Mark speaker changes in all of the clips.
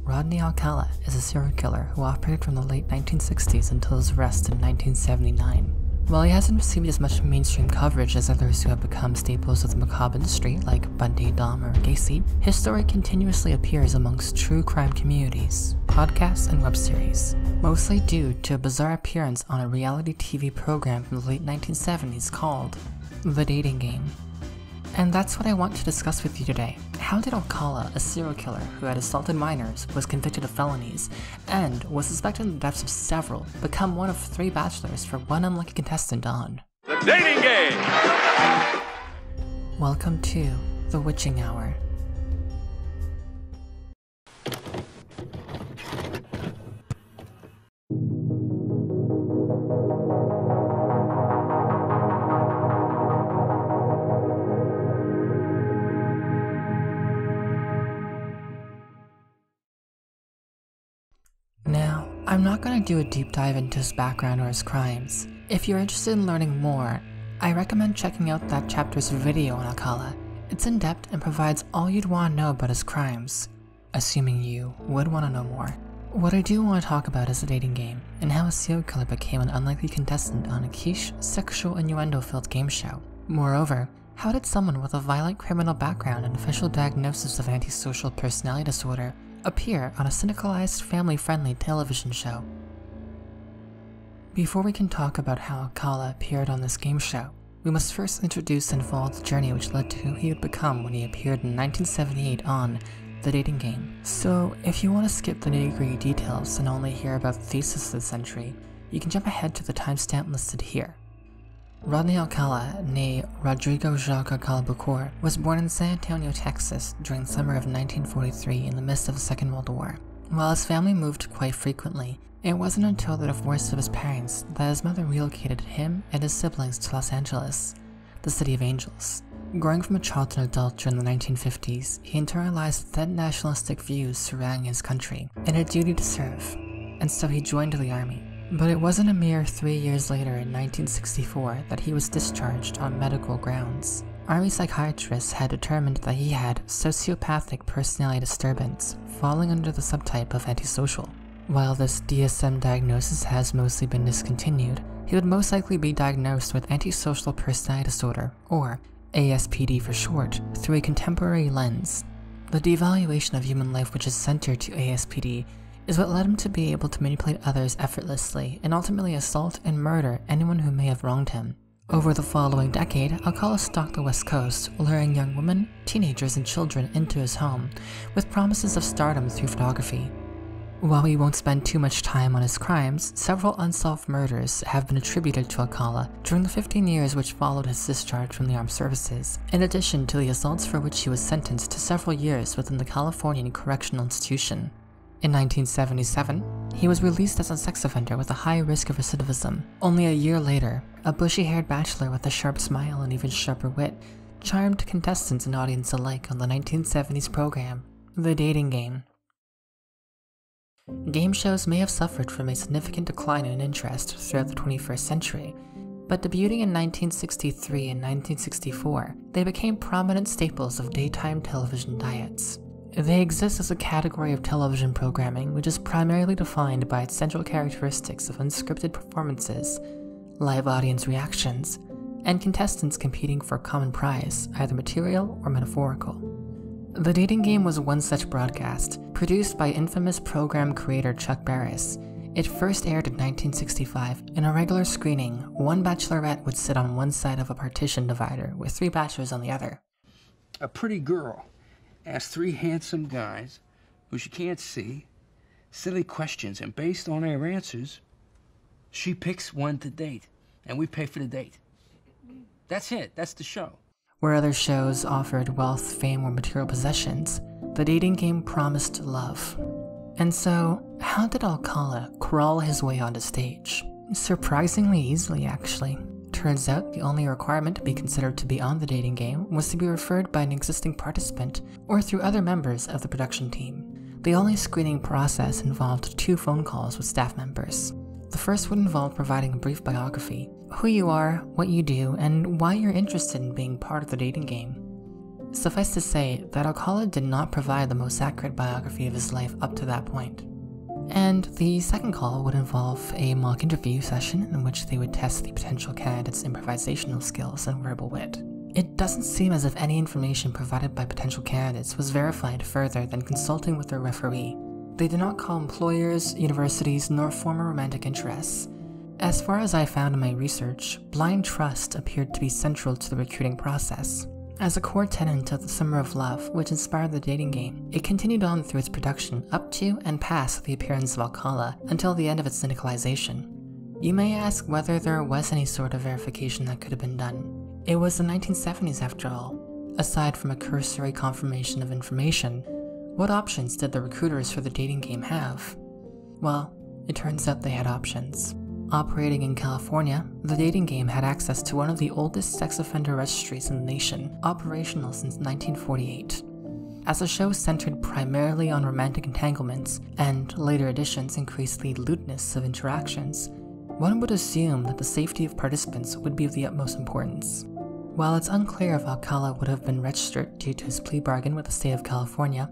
Speaker 1: Rodney Alcala is a serial killer who operated from the late 1960s until his arrest in 1979. While he hasn't received as much mainstream coverage as others who have become staples of the macabre industry like Bundy, Dahmer, or Gacy, his story continuously appears amongst true crime communities, podcasts, and web series, mostly due to a bizarre appearance on a reality TV program from the late 1970s called The Dating Game. And that's what I want to discuss with you today. How did Alcala, a serial killer who had assaulted minors, was convicted of felonies, and was suspected in the deaths of several, become one of 3 bachelors for one unlucky contestant on
Speaker 2: The Dating Game?
Speaker 1: Welcome to The Witching Hour. Now, I'm not going to do a deep dive into his background or his crimes. If you're interested in learning more, I recommend checking out that chapter's video on Alcala. It's in-depth and provides all you'd want to know about his crimes, assuming you would want to know more. What I do want to talk about is the dating game, and how a serial killer became an unlikely contestant on a quiche, sexual innuendo-filled game show. Moreover, how did someone with a violent criminal background and official diagnosis of antisocial personality disorder appear on a cynicalized, family-friendly television show? Before we can talk about how Alcala appeared on this game show, we must first introduce and follow the journey which led to who he would become when he appeared in 1978 on The Dating Game. So, if you want to skip the nitty-gritty details and only hear about the thesis of this entry, you can jump ahead to the timestamp listed here. Rodney Alcala, née Rodrigo Jacques Alcala Bucor, was born in San Antonio, Texas during the summer of 1943 in the midst of the Second World War. While his family moved quite frequently, it wasn't until the divorce of his parents that his mother relocated him and his siblings to Los Angeles, the city of angels. Growing from a child to an adult during the 1950s, he internalized then nationalistic views surrounding his country and a duty to serve, and so he joined the army. But it wasn't a mere 3 years later in 1964 that he was discharged on medical grounds. Army psychiatrists had determined that he had sociopathic personality disturbance, falling under the subtype of antisocial. While this DSM diagnosis has mostly been discontinued, he would most likely be diagnosed with antisocial personality disorder, or ASPD for short, through a contemporary lens. The devaluation of human life which is centered to ASPD is what led him to be able to manipulate others effortlessly and ultimately assault and murder anyone who may have wronged him. Over the following decade, Alcala stalked the West Coast, luring young women, teenagers, and children into his home with promises of stardom through photography. While we won't spend too much time on his crimes, several unsolved murders have been attributed to Alcala during the 15 years which followed his discharge from the armed services, in addition to the assaults for which he was sentenced to several years within the Californian Correctional Institution. In 1977, he was released as a sex offender with a high risk of recidivism. Only a year later, a bushy-haired bachelor with a sharp smile and even sharper wit charmed contestants and audience alike on the 1970s program, The Dating Game. Game shows may have suffered from a significant decline in interest throughout the 21st century, but debuting in 1963 and 1964, they became prominent staples of daytime television diets. They exist as a category of television programming which is primarily defined by its central characteristics of unscripted performances, live audience reactions, and contestants competing for a common prize, either material or metaphorical. The Dating Game was one such broadcast, produced by infamous program creator Chuck Barris. It first aired in 1965. In a regular screening, one bachelorette would sit on one side of a partition divider with 3 bachelors on the other.
Speaker 3: A pretty girl asks 3 handsome guys, who she can't see, silly questions, and based on their answers, she picks one to date, and we pay for the date. That's it. That's the show.
Speaker 1: Where other shows offered wealth, fame, or material possessions, The Dating Game promised love. And so, how did Alcala crawl his way onto stage? Surprisingly easily, actually. Turns out the only requirement to be considered to be on The Dating Game was to be referred by an existing participant or through other members of the production team. The only screening process involved 2 phone calls with staff members. The first would involve providing a brief biography, who you are, what you do, and why you're interested in being part of The Dating Game. Suffice to say that Alcala did not provide the most accurate biography of his life up to that point. And the second call would involve a mock interview session in which they would test the potential candidate's improvisational skills and verbal wit. It doesn't seem as if any information provided by potential candidates was verified further than consulting with their referee. They did not call employers, universities, nor former romantic interests. As far as I found in my research, blind trust appeared to be central to the recruiting process. As a core tenet of the Summer of Love, which inspired the dating game, it continued on through its production up to and past the appearance of Alcala until the end of its syndicalization. You may ask whether there was any sort of verification that could have been done. It was the 1970s after all. Aside from a cursory confirmation of information, what options did the recruiters for the dating game have? Well, it turns out they had options. Operating in California, the dating game had access to one of the oldest sex offender registries in the nation, operational since 1948. As the show centered primarily on romantic entanglements, and later editions increased the lewdness of interactions, one would assume that the safety of participants would be of the utmost importance. While it's unclear if Alcala would have been registered due to his plea bargain with the state of California,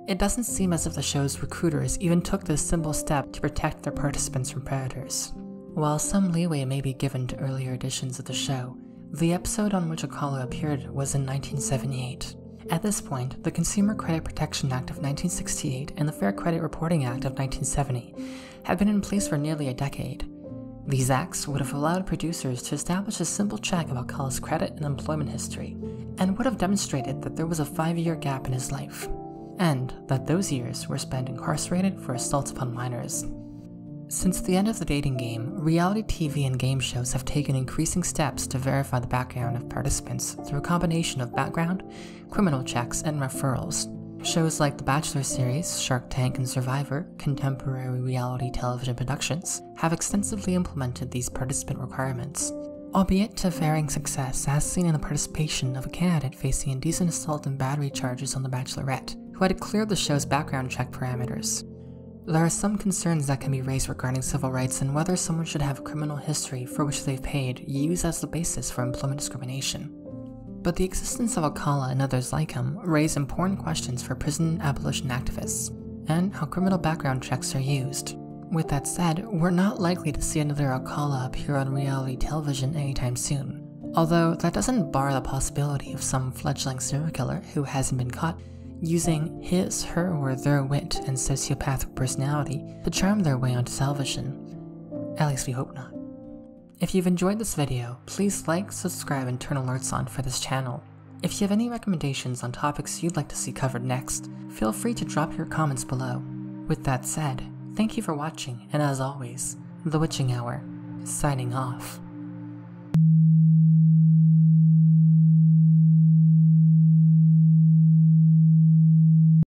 Speaker 1: it doesn't seem as if the show's recruiters even took this simple step to protect their participants from predators. While some leeway may be given to earlier editions of the show, the episode on which Alcala appeared was in 1978. At this point, the Consumer Credit Protection Act of 1968 and the Fair Credit Reporting Act of 1970 had been in place for nearly a decade. These acts would have allowed producers to establish a simple check of Alcala's credit and employment history, and would have demonstrated that there was a 5-year gap in his life, and that those years were spent incarcerated for assaults upon minors. Since the end of the dating game, reality TV and game shows have taken increasing steps to verify the background of participants through a combination of background, criminal checks, and referrals. Shows like The Bachelor series, Shark Tank, and Survivor, contemporary reality television productions, have extensively implemented these participant requirements, albeit to varying success, as seen in the participation of a candidate facing indecent assault and battery charges on The Bachelorette, who had cleared the show's background check parameters. There are some concerns that can be raised regarding civil rights and whether someone should have a criminal history for which they've paid used as the basis for employment discrimination. But the existence of Alcala and others like him raise important questions for prison abolition activists, and how criminal background checks are used. With that said, we're not likely to see another Alcala appear on reality television anytime soon, although that doesn't bar the possibility of some fledgling serial killer who hasn't been caught using his, her, or their wit and sociopathic personality to charm their way onto television. At least we hope not. If you've enjoyed this video, please like, subscribe, and turn alerts on for this channel. If you have any recommendations on topics you'd like to see covered next, feel free to drop your comments below. With that said, thank you for watching, and as always, The Witching Hour, signing off.